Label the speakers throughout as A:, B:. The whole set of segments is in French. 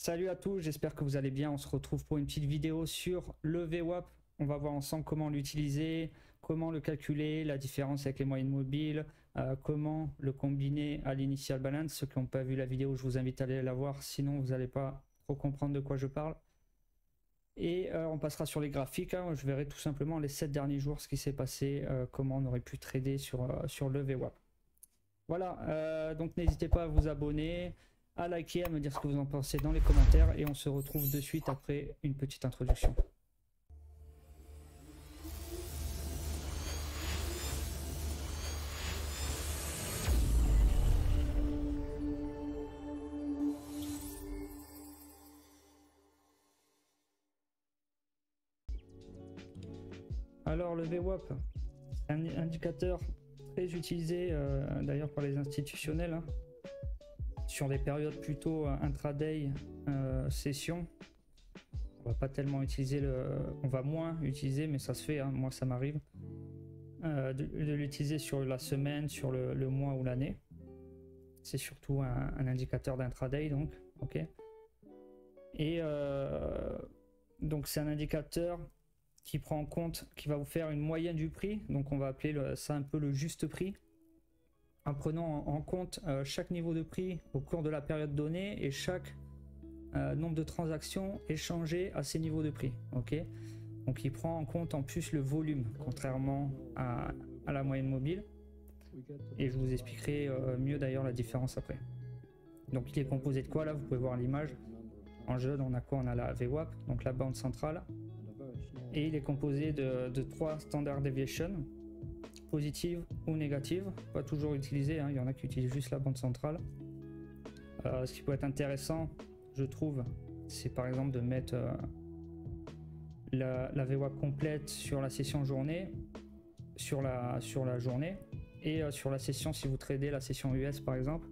A: Salut à tous, j'espère que vous allez bien. On se retrouve pour une petite vidéo sur le VWAP. On va voir ensemble comment l'utiliser, comment le calculer, la différence avec les moyennes mobiles, comment le combiner à l'initial balance. Ceux qui n'ont pas vu la vidéo, je vous invite à aller la voir, sinon vous n'allez pas trop comprendre de quoi je parle. Et on passera sur les graphiques, hein. Je verrai tout simplement les 7 derniers jours ce qui s'est passé, comment on aurait pu trader sur le VWAP. Voilà, donc n'hésitez pas à vous abonner, à liker, à me dire ce que vous en pensez dans les commentaires et on se retrouve de suite après une petite introduction. Alors le VWAP, un indicateur très utilisé d'ailleurs par les institutionnels, hein, sur des périodes plutôt intraday, session. On va pas tellement utiliser on va moins utiliser, mais ça se fait, hein, moi ça m'arrive de l'utiliser sur la semaine, sur le mois ou l'année. C'est surtout un indicateur d'intraday, donc ok. Et donc c'est un indicateur qui prend en compte, qui va vous faire une moyenne du prix, donc on va appeler ça un peu le juste prix, en prenant en compte chaque niveau de prix au cours de la période donnée et chaque nombre de transactions échangées à ces niveaux de prix. Ok, donc il prend en compte en plus le volume, contrairement à la moyenne mobile, et je vous expliquerai mieux d'ailleurs la différence après. Donc il est composé de quoi? Là vous pouvez voir l'image. En jaune on a quoi? On a la VWAP, donc la bande centrale, et il est composé de 3 standard deviations, positive ou négative, pas toujours utilisé, hein. Il y en a qui utilisent juste la bande centrale. Ce qui peut être intéressant, je trouve, c'est par exemple de mettre la VWAP complète sur la session journée, sur la journée, et sur la session, si vous tradez la session US par exemple,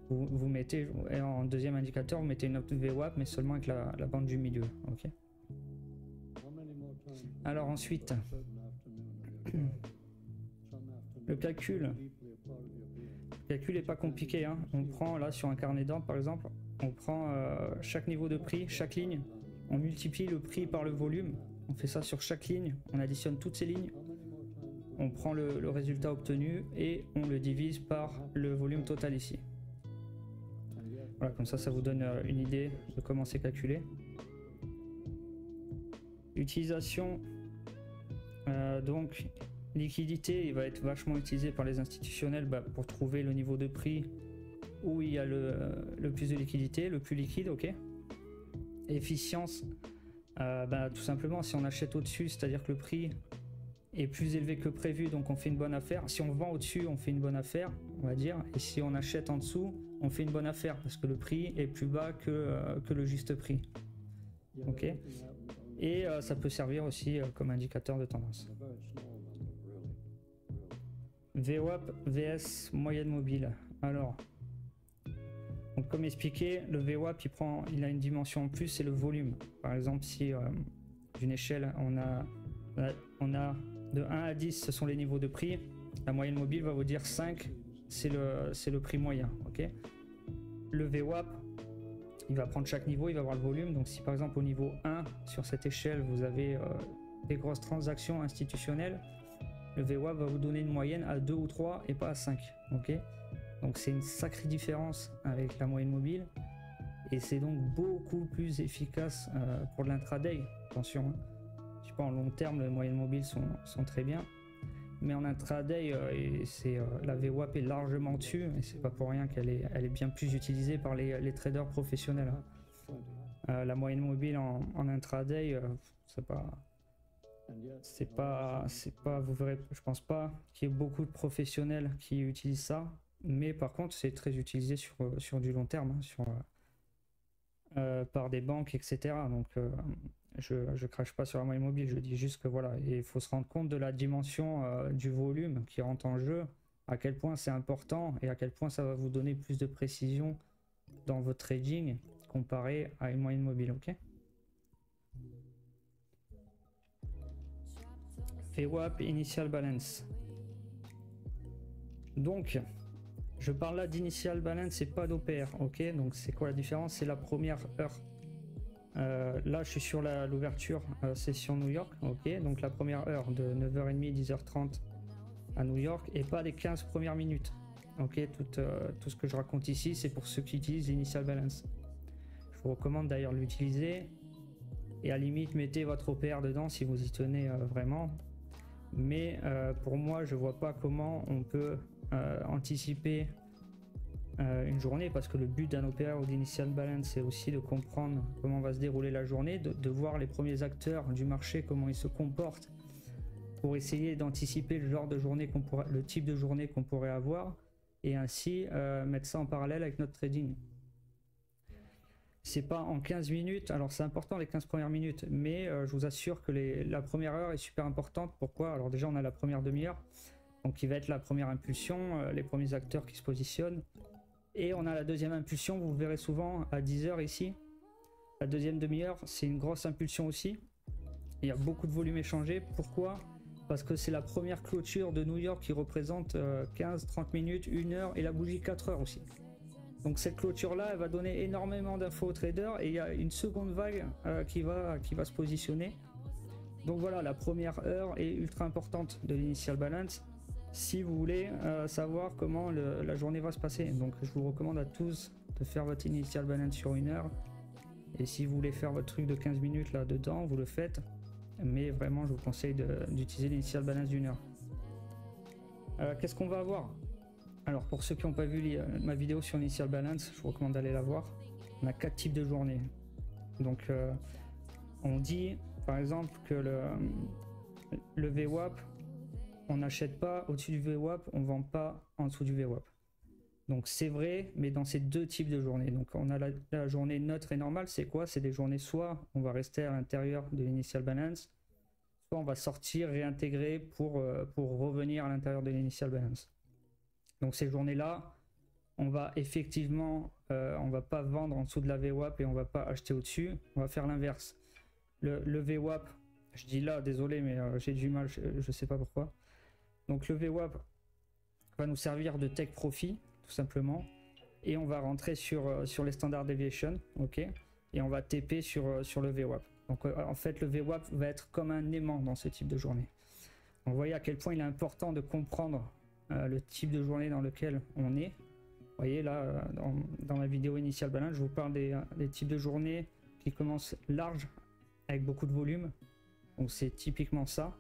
A: vous mettez en deuxième indicateur, vous mettez une autre VWAP mais seulement avec la bande du milieu. Ok. Alors ensuite, le calcul n'est pas compliqué, hein. On prend là sur un carnet d'ordre par exemple, on prend chaque niveau de prix, chaque ligne, on multiplie le prix par le volume, on fait ça sur chaque ligne, on additionne toutes ces lignes, on prend le résultat obtenu et on le divise par le volume total ici. Voilà, comme ça vous donne une idée de comment c'est calculé. Utilisation, donc liquidité, il va être vachement utilisé par les institutionnels pour trouver le niveau de prix où il y a le plus de liquidité, le plus liquide. Ok. Efficience, tout simplement si on achète au-dessus, c'est-à-dire que le prix est plus élevé que prévu, donc on fait une bonne affaire. Si on vend au-dessus, on fait une bonne affaire, on va dire, et si on achète en dessous, on fait une bonne affaire parce que le prix est plus bas que le juste prix. Ok. Et ça peut servir aussi comme indicateur de tendance. VWAP vs moyenne mobile. Alors, donc comme expliqué, le VWAP il a une dimension en plus, c'est le volume. Par exemple, si d'une échelle on a de 1 à 10, ce sont les niveaux de prix, la moyenne mobile va vous dire 5, c'est le prix moyen. Ok. Le VWAP, il va prendre chaque niveau, il va voir le volume. Donc si par exemple au niveau 1 sur cette échelle vous avez des grosses transactions institutionnelles, le VWAP va vous donner une moyenne à 2 ou 3 et pas à 5. Ok, donc c'est une sacrée différence avec la moyenne mobile et c'est donc beaucoup plus efficace pour l'intraday. Attention, hein. Je sais pas, en long terme les moyennes mobiles sont très bien, mais en intraday la VWAP est largement dessus et c'est pas pour rien qu'elle est bien plus utilisée par les traders professionnels, hein. La moyenne mobile en intraday, c'est pas, vous verrez, je pense pas qu'il y ait beaucoup de professionnels qui utilisent ça, mais par contre c'est très utilisé sur du long terme, hein, par des banques, etc. Donc je crache pas sur la moyenne mobile, je dis juste que voilà, il faut se rendre compte de la dimension du volume qui rentre en jeu, à quel point c'est important et à quel point ça va vous donner plus de précision dans votre trading comparé à une moyenne mobile. Ok. VWAP Initial Balance. Donc Je parle là d'initial balance et pas d'OPR, ok? Donc c'est quoi la différence? C'est la première heure. Là je suis sur l'ouverture session New York, ok? Donc la première heure de 9h30 10h30 à New York et pas les 15 premières minutes. Ok, tout ce que je raconte ici c'est pour ceux qui utilisent l'initial balance. Je vous recommande d'ailleurs de l'utiliser et à la limite mettez votre OPR dedans si vous y tenez vraiment. Mais pour moi je vois pas comment on peut anticiper une journée, parce que le but d'un OPR ou d'initial balance c'est aussi de comprendre comment va se dérouler la journée, de voir les premiers acteurs du marché, comment ils se comportent, pour essayer d'anticiper le genre de journée le type de journée qu'on pourrait avoir, et ainsi mettre ça en parallèle avec notre trading. C'est pas en 15 minutes, alors c'est important les 15 premières minutes, mais je vous assure que la première heure est super importante. Pourquoi? Alors déjà on a la première demi-heure, donc qui va être la première impulsion, les premiers acteurs qui se positionnent, et on a la deuxième impulsion, vous le verrez souvent à 10h ici. La deuxième demi-heure c'est une grosse impulsion aussi, il y a beaucoup de volume échangé. Pourquoi? Parce que c'est la première clôture de New York qui représente 15-30 minutes, 1 heure, et la bougie 4 heures aussi. Donc cette clôture là elle va donner énormément d'infos aux traders, et il y a une seconde vague qui va se positionner. Donc voilà, la première heure est ultra importante de l'initial balance si vous voulez savoir comment la journée va se passer. Donc je vous recommande à tous de faire votre initial balance sur 1 heure, et si vous voulez faire votre truc de 15 minutes là dedans vous le faites, mais vraiment je vous conseille d'utiliser l'initial balance d'1 heure. Qu'est-ce qu'on va avoir? Alors pour ceux qui n'ont pas vu ma vidéo sur l'initial balance, je vous recommande d'aller la voir. On a 4 types de journées. Donc on dit par exemple que le VWAP, on n'achète pas au-dessus du VWAP, on vend pas en dessous du VWAP. Donc c'est vrai, mais dans ces deux types de journées. Donc on a la journée neutre et normale, c'est quoi? C'est des journées soit on va rester à l'intérieur de l'initial balance, soit on va sortir, réintégrer pour revenir à l'intérieur de l'initial balance. Donc ces journées-là, on va effectivement, on va pas vendre en dessous de la VWAP et on va pas acheter au-dessus, on va faire l'inverse. Le VWAP, je dis là, désolé, mais j'ai du mal, je sais pas pourquoi. Donc le VWAP va nous servir de take profit, tout simplement, et on va rentrer sur les standard deviation, ok, et on va TP sur le VWAP. Donc en fait, le VWAP va être comme un aimant dans ce type de journée. Donc, vous voyez à quel point il est important de comprendre le type de journée dans lequel on est. Vous voyez là, dans ma vidéo initial balance, je vous parle des types de journées qui commencent larges avec beaucoup de volume. Donc c'est typiquement ça.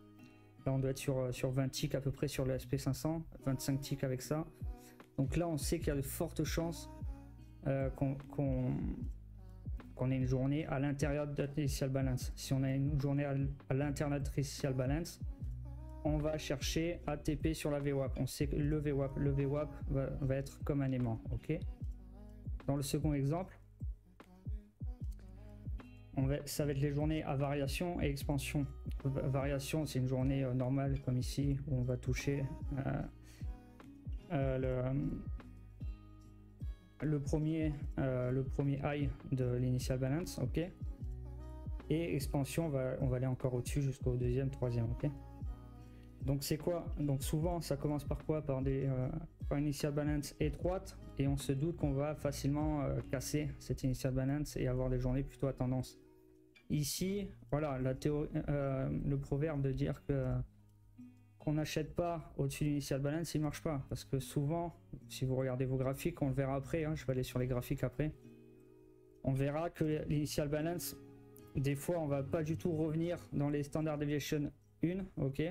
A: Là on doit être sur 20 ticks à peu près sur le SP500, 25 ticks avec ça. Donc là on sait qu'il y a de fortes chances qu'on ait une journée à l'intérieur de notre initial balance. Si on a une journée à l'intérieur de notre initial balance, on va chercher à TP sur la VWAP. On sait que le VWAP va être comme un aimant, ok. Dans le second exemple, ça va être les journées à variation et expansion. Variation, c'est une journée normale comme ici où on va toucher le premier high de l'initial balance, ok. Et expansion, on va aller encore au-dessus jusqu'au deuxième, troisième, ok. Donc c'est quoi? Donc souvent ça commence par quoi? Par une initial balance étroite, et on se doute qu'on va facilement casser cette initial balance et avoir des journées plutôt à tendance. Ici, voilà, la théorie, le proverbe de dire qu'on n'achète pas au-dessus de l'initial balance, il marche pas, parce que souvent, si vous regardez vos graphiques, on le verra après, hein, je vais aller sur les graphiques après, on verra que l'initial balance, des fois on va pas du tout revenir dans les standard deviation 1, ok,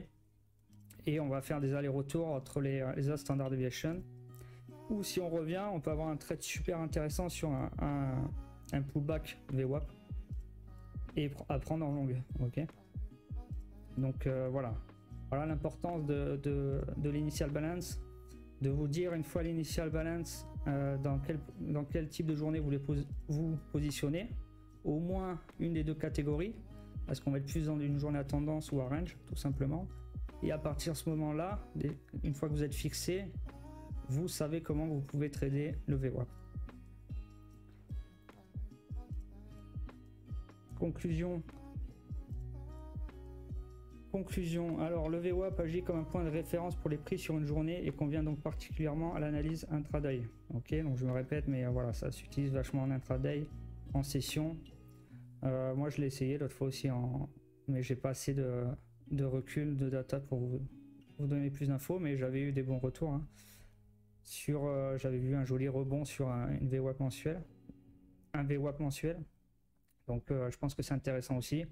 A: et on va faire des allers-retours entre les autres standard deviation, ou si on revient, on peut avoir un trade super intéressant sur un pullback VWAP et à prendre en longue, ok. Donc voilà l'importance de l'initial balance, de vous dire une fois l'initial balance dans quel type de journée vous voulez vous positionner, au moins une des deux catégories, parce qu'on va être plus dans une journée à tendance ou à range tout simplement. Et à partir de ce moment-là, une fois que vous êtes fixé, vous savez comment vous pouvez trader le VWAP. conclusion, alors le VWAP agit comme un point de référence pour les prix sur une journée et convient donc particulièrement à l'analyse intraday. Ok, donc je me répète, mais voilà, ça s'utilise vachement en intraday, en session. Moi je l'ai essayé l'autre fois aussi, mais j'ai pas assez de recul, de data pour vous donner plus d'infos, mais j'avais eu des bons retours. Hein. J'avais vu un joli rebond sur une VWAP mensuelle. Un VWAP mensuel. Donc je pense que c'est intéressant aussi.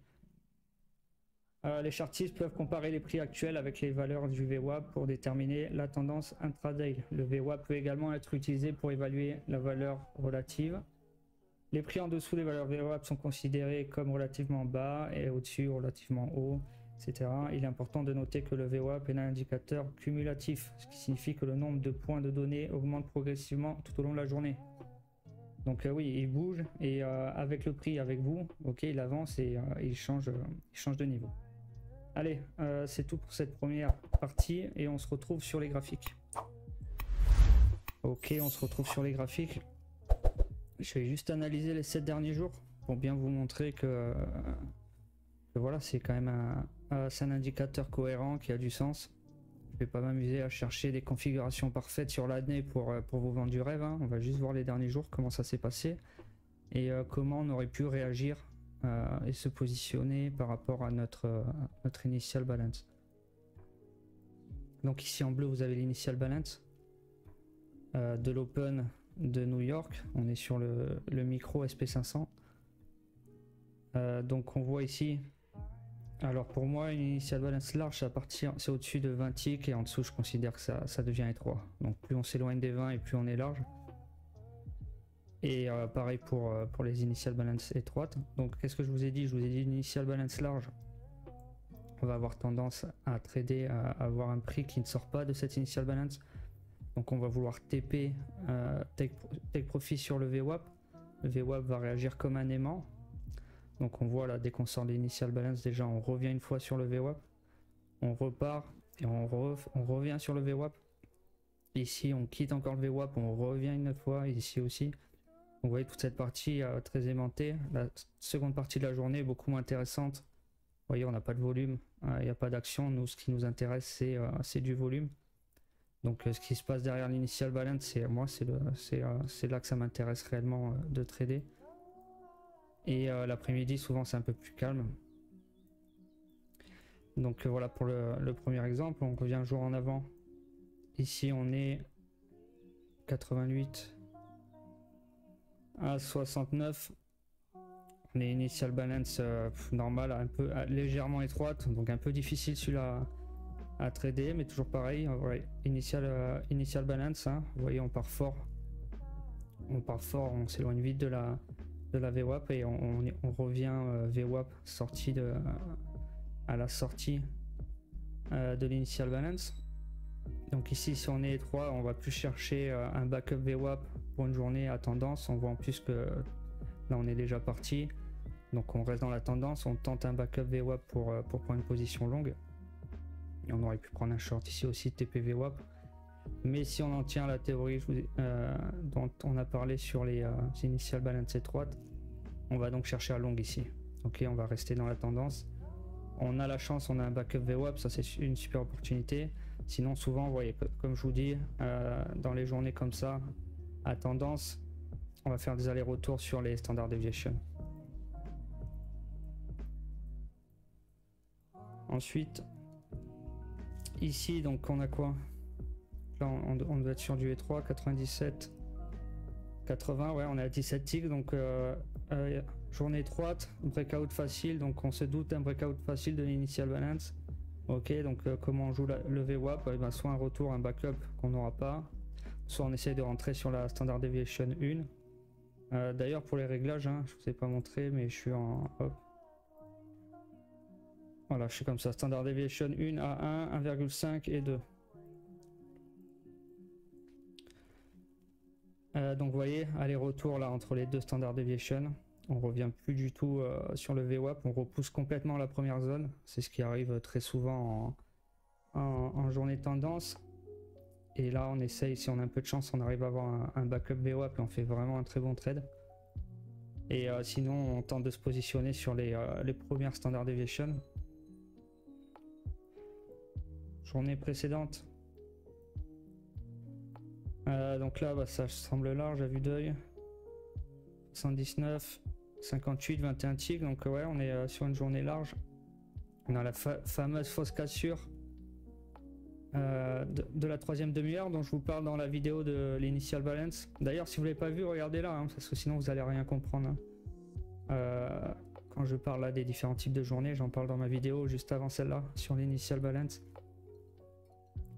A: Les chartistes peuvent comparer les prix actuels avec les valeurs du VWAP pour déterminer la tendance intraday. Le VWAP peut également être utilisé pour évaluer la valeur relative. Les prix en dessous des valeurs VWAP sont considérés comme relativement bas et au-dessus relativement haut, etc. Il est important de noter que le VWAP est un indicateur cumulatif, ce qui signifie que le nombre de points de données augmente progressivement tout au long de la journée. Donc oui, il bouge et avec le prix avec vous, ok, il avance et il change de niveau. Allez, c'est tout pour cette première partie et on se retrouve sur les graphiques. Ok, on se retrouve sur les graphiques. Je vais juste analyser les 7 derniers jours pour bien vous montrer que voilà, c'est quand même c'est un indicateur cohérent qui a du sens. Je vais pas m'amuser à chercher des configurations parfaites sur l'année pour vous vendre du rêve. Hein. On va juste voir les derniers jours, comment ça s'est passé et comment on aurait pu réagir et se positionner par rapport à notre initial balance. Donc ici en bleu, vous avez l'initial balance de l'Open de New York. On est sur le micro SP500. Donc on voit ici, alors pour moi une initial balance large c'est au-dessus de 20 ticks et en dessous je considère que ça devient étroit. Donc plus on s'éloigne des 20 et plus on est large. Et pareil pour les initial balance étroites. Donc qu'est-ce que je vous ai dit? Je vous ai dit une initial balance large. On va avoir tendance à trader, à avoir un prix qui ne sort pas de cette initial balance. Donc on va vouloir TP, take profit sur le VWAP. Le VWAP va réagir comme un aimant. Donc on voit là, dès qu'on sort l'initial balance, déjà on revient une fois sur le VWAP. On repart et on revient sur le VWAP. Ici on quitte encore le VWAP, on revient une autre fois, ici aussi. Vous voyez toute cette partie très aimantée. La seconde partie de la journée est beaucoup moins intéressante. Vous voyez, on n'a pas de volume, il n'y a pas d'action. Nous, ce qui nous intéresse, c'est du volume. Donc ce qui se passe derrière l'initial balance, c'est là que ça m'intéresse réellement de trader. Et l'après-midi, souvent, c'est un peu plus calme. Donc voilà pour le premier exemple. On revient un jour en avant. Ici, on est 88 à 69. On est initial balance normal, un peu légèrement étroite, donc un peu difficile celui-là à trader, mais toujours pareil. Ouais, initial balance, hein. Vous voyez, on part fort, on s'éloigne vite de la VWAP et on revient VWAP sortie à la sortie de l'initial balance. Donc ici, si on est étroit, on va plus chercher un backup VWAP pour une journée à tendance. On voit en plus que là on est déjà parti, donc on reste dans la tendance, on tente un backup VWAP pour prendre une position longue. Et on aurait pu prendre un short ici aussi TP VWAP, mais si on en tient la théorie dont on a parlé sur les initial balance étroites, on va donc chercher à longue ici. Ok, on va rester dans la tendance. On a la chance, on a un backup VWAP, ça c'est une super opportunité. Sinon souvent, vous voyez, comme je vous dis, dans les journées comme ça, à tendance, on va faire des allers-retours sur les standard deviation. Ensuite, ici, donc on a quoi? Là, on doit être sur du E3, 97, 80, ouais, on est à 17 ticks, donc journée étroite, breakout facile, donc on se doute d'un breakout facile de l'initial balance. Ok, donc comment on joue le VWAP? Ben, soit un retour, un backup qu'on n'aura pas, soit on essaye de rentrer sur la standard deviation 1. D'ailleurs pour les réglages, hein, je vous ai pas montré, mais je suis en hop. Voilà, je suis comme ça, standard deviation 1 à 1, 1,5 et 2. Donc vous voyez, aller-retour là entre les deux standard deviation. On revient plus du tout sur le VWAP, on repousse complètement la première zone. C'est ce qui arrive très souvent en journée tendance. Et là on essaye, si on a un peu de chance, on arrive à avoir un backup VWAP et on fait vraiment un très bon trade. Et sinon on tente de se positionner sur les premières standard deviation. journée précédente. Donc là, bah, ça semble large à vue d'œil. 79, 58, 21 ticks. Donc ouais, on est sur une journée large. On a la fameuse fausse cassure de la troisième demi-heure dont je vous parle dans la vidéo de l'initial balance. D'ailleurs, si vous ne l'avez pas vu, regardez là, hein, parce que sinon vous n'allez rien comprendre. Hein. Quand je parle là des différents types de journées, j'en parle dans ma vidéo juste avant celle-là sur l'initial balance.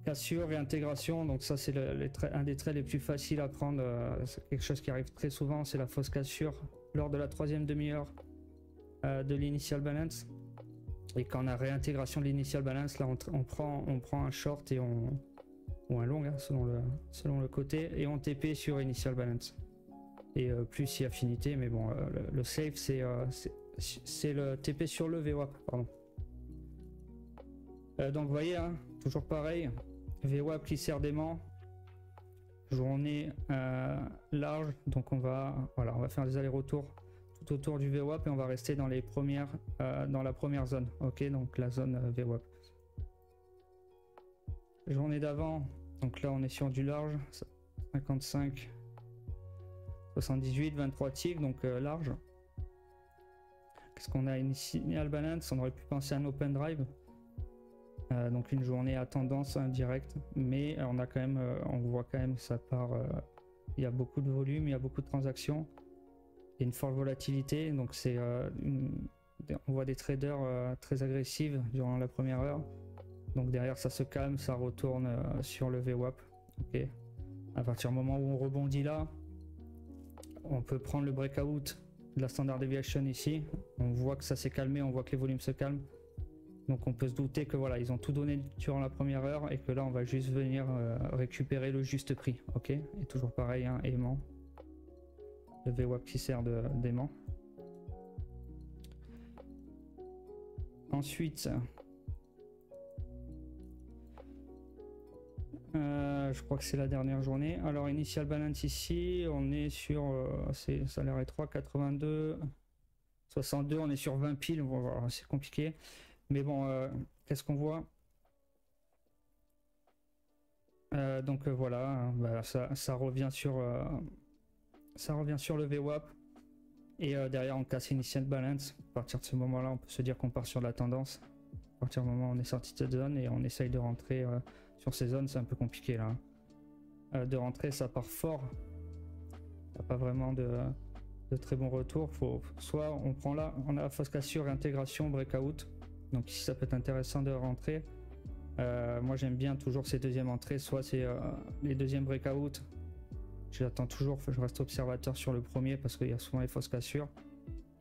A: Cassure, réintégration, donc ça c'est un des traits les plus faciles à prendre. C'est quelque chose qui arrive très souvent, c'est la fausse cassure lors de la troisième demi-heure de l'initial balance. Et quand on a réintégration de l'initial balance, là on prend un short et ou un long hein, selon le côté, et on TP sur initial balance. Et plus si affinité, mais bon, le safe c'est le TP sur le VWAP, pardon. Donc vous voyez, hein, toujours pareil, VWAP qui sert d'aimant, journée large, donc on va faire des allers-retours tout autour du VWAP et on va rester dans les premières, dans la première zone, ok, donc la zone VWAP. Journée d'avant, donc là on est sur du large, 55, 78, 23 ticks, donc large. Qu'est-ce qu'on a? Initial balance, on aurait pu penser à un open drive. Donc une journée à tendance indirecte, mais on a quand même, on voit quand même que ça part, il y a beaucoup de volume, il y a beaucoup de transactions, il y a une forte volatilité, donc c'est, on voit des traders très agressifs durant la première heure, donc derrière ça se calme, ça retourne sur le VWAP, ok. À partir du moment où on rebondit là, on peut prendre le breakout de la standard deviation ici, on voit que ça s'est calmé, on voit que les volumes se calment. Donc on peut se douter que voilà, ils ont tout donné durant la première heure et que là on va juste venir récupérer le juste prix, ok. Et toujours pareil, hein, aimant, le VWAP qui sert d'aimant. Ensuite, je crois que c'est la dernière journée. Alors initial balance ici, on est sur, ça a l'air étroit, 82, 62, on est sur 20 piles, bon, voilà, c'est compliqué. Mais bon, qu'est-ce qu'on voit? Donc voilà, hein, bah, ça revient sur le VWAP et derrière on casse initial balance. À partir de ce moment-là, on peut se dire qu'on part sur la tendance. À partir du moment où on est sorti de cette zone et on essaye de rentrer sur ces zones, c'est un peu compliqué là. De rentrer, ça part fort. Il n'y a pas vraiment de très bon retour. Soit on prend là, on a la fausse cassure, intégration, breakout. Donc ici ça peut être intéressant de rentrer. Moi j'aime bien toujours ces deuxièmes entrées, soit c'est les deuxièmes breakout. J'attends toujours, je reste observateur sur le premier parce qu'il y a souvent les fausses cassures.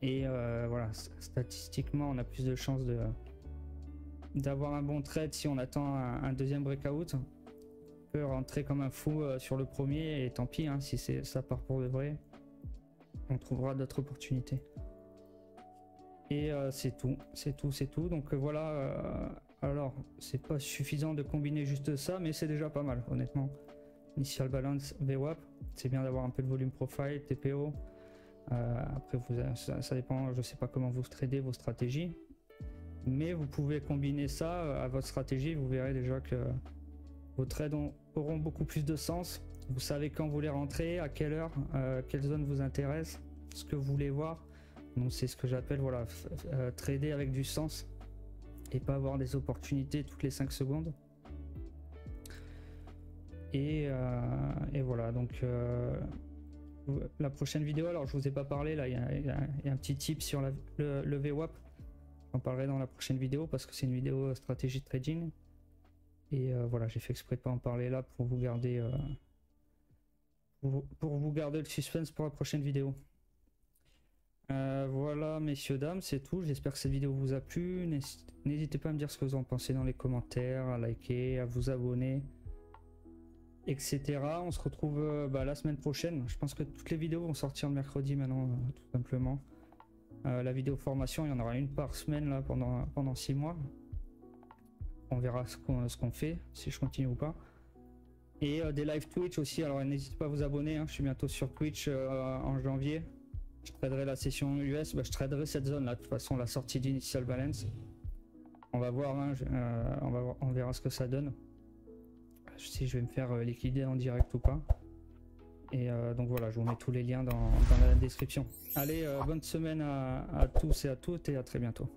A: Et voilà, statistiquement on a plus de chances d'avoir un bon trade si on attend un deuxième breakout que rentrer comme un fou sur le premier, et tant pis hein, si ça part pour de vrai, on trouvera d'autres opportunités. Et c'est tout. Donc voilà, alors c'est pas suffisant de combiner juste ça, mais c'est déjà pas mal, honnêtement. Initial balance, VWAP, c'est bien d'avoir un peu de volume profile, TPO. Après, ça dépend, je sais pas comment vous tradez vos stratégies, mais vous pouvez combiner ça à votre stratégie. Vous verrez déjà que vos trades auront beaucoup plus de sens. Vous savez quand vous voulez rentrer, à quelle heure, quelle zone vous intéresse, ce que vous voulez voir. Donc c'est ce que j'appelle voilà, trader avec du sens et pas avoir des opportunités toutes les 5 secondes. Et voilà, donc la prochaine vidéo, alors je vous ai pas parlé là, il y a un petit tip sur le VWAP. J'en parlerai dans la prochaine vidéo parce que c'est une vidéo stratégie de trading. Et voilà, j'ai fait exprès de pas en parler là pour vous garder le suspense pour la prochaine vidéo. Voilà messieurs dames, c'est tout. J'espère que cette vidéo vous a plu. N'hésitez pas à me dire ce que vous en pensez dans les commentaires, à liker, à vous abonner, etc. On se retrouve la semaine prochaine. Je pense que toutes les vidéos vont sortir le mercredi maintenant, tout simplement. La vidéo formation, il y en aura une par semaine là pendant 6 mois. On verra ce qu'on fait, si je continue ou pas. Et des live Twitch aussi, alors n'hésitez pas à vous abonner, hein. Je suis bientôt sur Twitch en janvier. Je traderai la session US, je traderai cette zone là, de toute façon la sortie d'initial balance. On va voir, hein, on verra ce que ça donne. Si je vais me faire liquider en direct ou pas. Et donc voilà, je vous mets tous les liens dans la description. Allez, bonne semaine à tous et à toutes et à très bientôt.